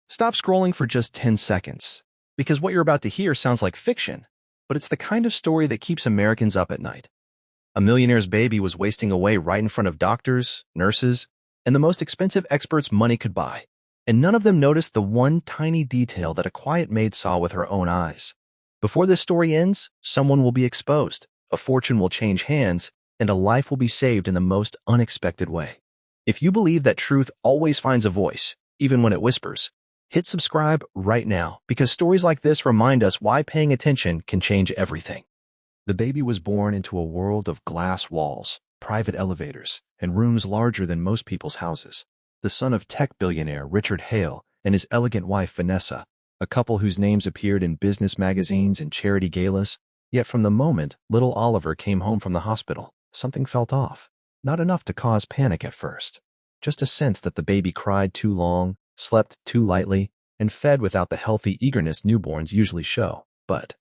Stop scrolling for just 10 seconds, because what you're about to hear sounds like fiction, but it's the kind of story that keeps Americans up at night. A millionaire's baby was wasting away right in front of doctors, nurses, and the most expensive experts money could buy, and none of them noticed the one tiny detail that a quiet maid saw with her own eyes. Before this story ends, someone will be exposed, a fortune will change hands, and a life will be saved in the most unexpected way. If you believe that truth always finds a voice, even when it whispers, hit subscribe right now, because stories like this remind us why paying attention can change everything. The baby was born into a world of glass walls, private elevators, and rooms larger than most people's houses. The son of tech billionaire Richard Hale and his elegant wife Vanessa, a couple whose names appeared in business magazines and charity galas. Yet from the moment little Oliver came home from the hospital, something felt off. Not enough to cause panic at first. Just a sense that the baby cried too long, slept too lightly, and fed without the healthy eagerness newborns usually show. But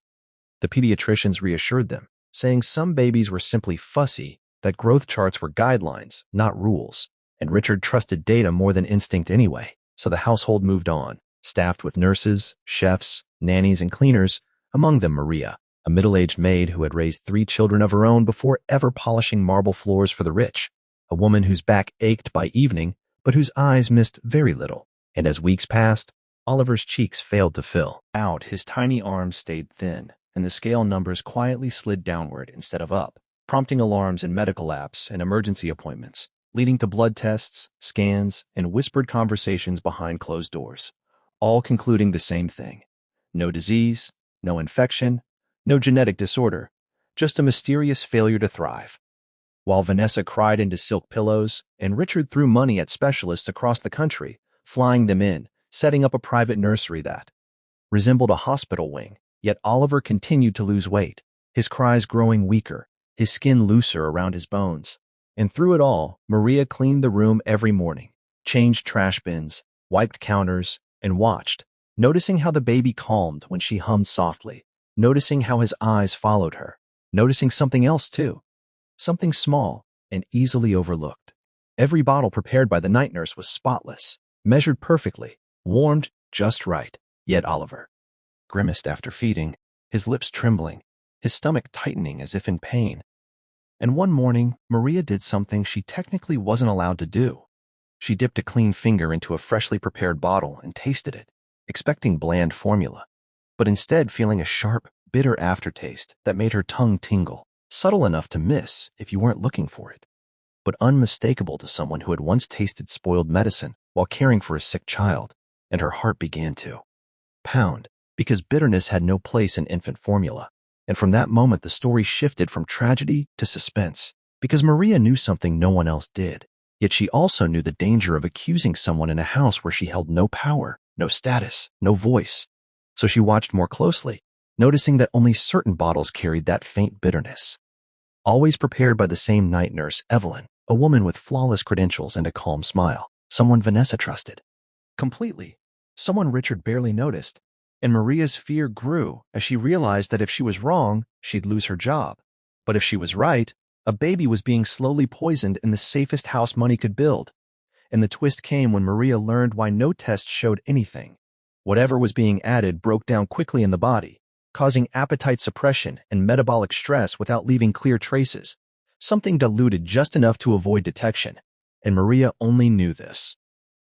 the pediatricians reassured them, saying some babies were simply fussy, that growth charts were guidelines, not rules. And Richard trusted data more than instinct anyway, so the household moved on, staffed with nurses, chefs, nannies, and cleaners, among them Maria, a middle-aged maid who had raised 3 children of her own before ever polishing marble floors for the rich, a woman whose back ached by evening, but whose eyes missed very little. And as weeks passed, Oliver's cheeks failed to fill out, his tiny arms stayed thin, and the scale numbers quietly slid downward instead of up, prompting alarms in medical apps and emergency appointments, leading to blood tests, scans, and whispered conversations behind closed doors, all concluding the same thing. No disease, no infection, no genetic disorder, just a mysterious failure to thrive. While Vanessa cried into silk pillows, and Richard threw money at specialists across the country, flying them in, setting up a private nursery that resembled a hospital wing, yet Oliver continued to lose weight, his cries growing weaker, his skin looser around his bones. And through it all, Maria cleaned the room every morning, changed trash bins, wiped counters, and watched, noticing how the baby calmed when she hummed softly, noticing how his eyes followed her, noticing something else too, something small and easily overlooked. Every bottle prepared by the night nurse was spotless, measured perfectly, warmed just right. Yet Oliver grimaced after feeding, his lips trembling, his stomach tightening as if in pain. And one morning, Maria did something she technically wasn't allowed to do. She dipped a clean finger into a freshly prepared bottle and tasted it, expecting bland formula, but instead feeling a sharp, bitter aftertaste that made her tongue tingle, subtle enough to miss if you weren't looking for it, but unmistakable to someone who had once tasted spoiled medicine while caring for a sick child, and her heart began to pound, because bitterness had no place in infant formula. And from that moment, the story shifted from tragedy to suspense, because Maria knew something no one else did. Yet she also knew the danger of accusing someone in a house where she held no power, no status, no voice. So she watched more closely, noticing that only certain bottles carried that faint bitterness. Always prepared by the same night nurse, Evelyn, a woman with flawless credentials and a calm smile, someone Vanessa trusted completely, someone Richard barely noticed. And Maria's fear grew as she realized that if she was wrong, she'd lose her job. But if she was right, a baby was being slowly poisoned in the safest house money could build. And the twist came when Maria learned why no test showed anything. Whatever was being added broke down quickly in the body, causing appetite suppression and metabolic stress without leaving clear traces, something diluted just enough to avoid detection. And Maria only knew this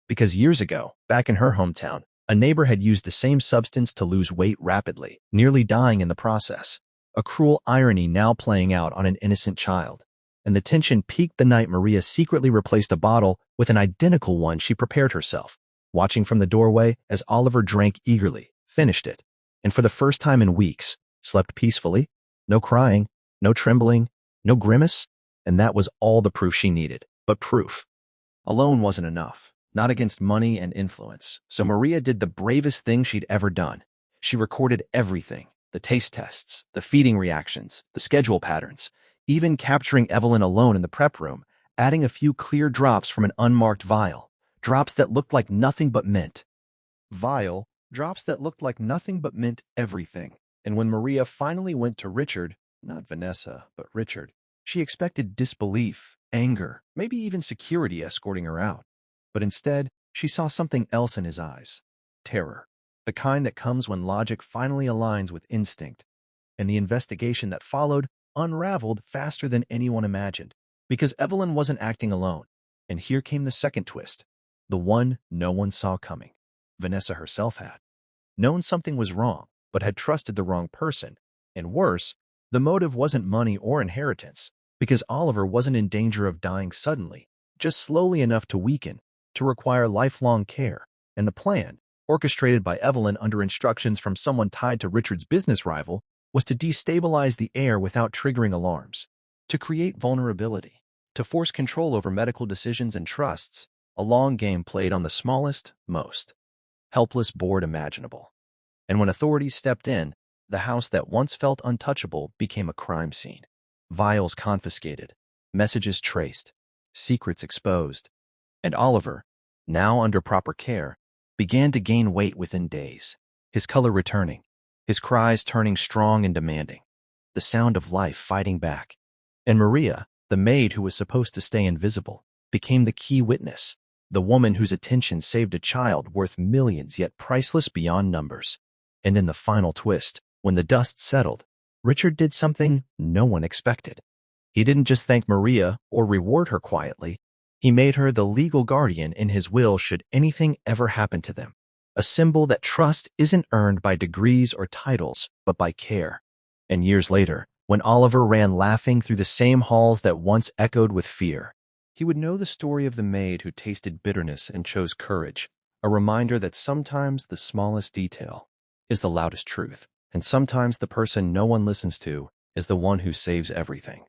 because years ago, back in her hometown, a neighbor had used the same substance to lose weight rapidly, nearly dying in the process. A cruel irony now playing out on an innocent child. And the tension peaked the night Maria secretly replaced a bottle with an identical one she prepared herself, watching from the doorway as Oliver drank eagerly, finished it, and for the first time in weeks, slept peacefully. No crying, no trembling, no grimace, and that was all the proof she needed. But proof alone wasn't enough. Not against money and influence. So Maria did the bravest thing she'd ever done. She recorded everything, the taste tests, the feeding reactions, the schedule patterns, even capturing Evelyn alone in the prep room, adding a few clear drops from an unmarked vial, drops that looked like nothing but mint. Drops that looked like nothing but mint everything. And when Maria finally went to Richard, not Vanessa, but Richard, she expected disbelief, anger, maybe even security escorting her out. But instead, she saw something else in his eyes. terror, the kind that comes when logic finally aligns with instinct. And the investigation that followed unraveled faster than anyone imagined, because Evelyn wasn't acting alone. And here came the second twist, the one no one saw coming. Vanessa herself had known something was wrong, but had trusted the wrong person. And worse, the motive wasn't money or inheritance, because Oliver wasn't in danger of dying suddenly, just slowly enough to weaken, to require lifelong care. And the plan, orchestrated by Evelyn under instructions from someone tied to Richard's business rival, was to destabilize the heir without triggering alarms, to create vulnerability, to force control over medical decisions and trusts, a long game played on the smallest, most helpless board imaginable. And when authorities stepped in, the house that once felt untouchable became a crime scene. Vials confiscated, messages traced, secrets exposed, and Oliver, now under proper care, began to gain weight within days, his color returning, his cries turning strong and demanding, the sound of life fighting back. And Maria, the maid who was supposed to stay invisible, became the key witness, the woman whose attention saved a child worth millions yet priceless beyond numbers. And in the final twist, when the dust settled, Richard did something no one expected. He didn't just thank Maria or reward her quietly. He made her the legal guardian in his will should anything ever happen to them, a symbol that trust isn't earned by degrees or titles, but by care. And years later, when Oliver ran laughing through the same halls that once echoed with fear, he would know the story of the maid who tasted bitterness and chose courage, a reminder that sometimes the smallest detail is the loudest truth, and sometimes the person no one listens to is the one who saves everything.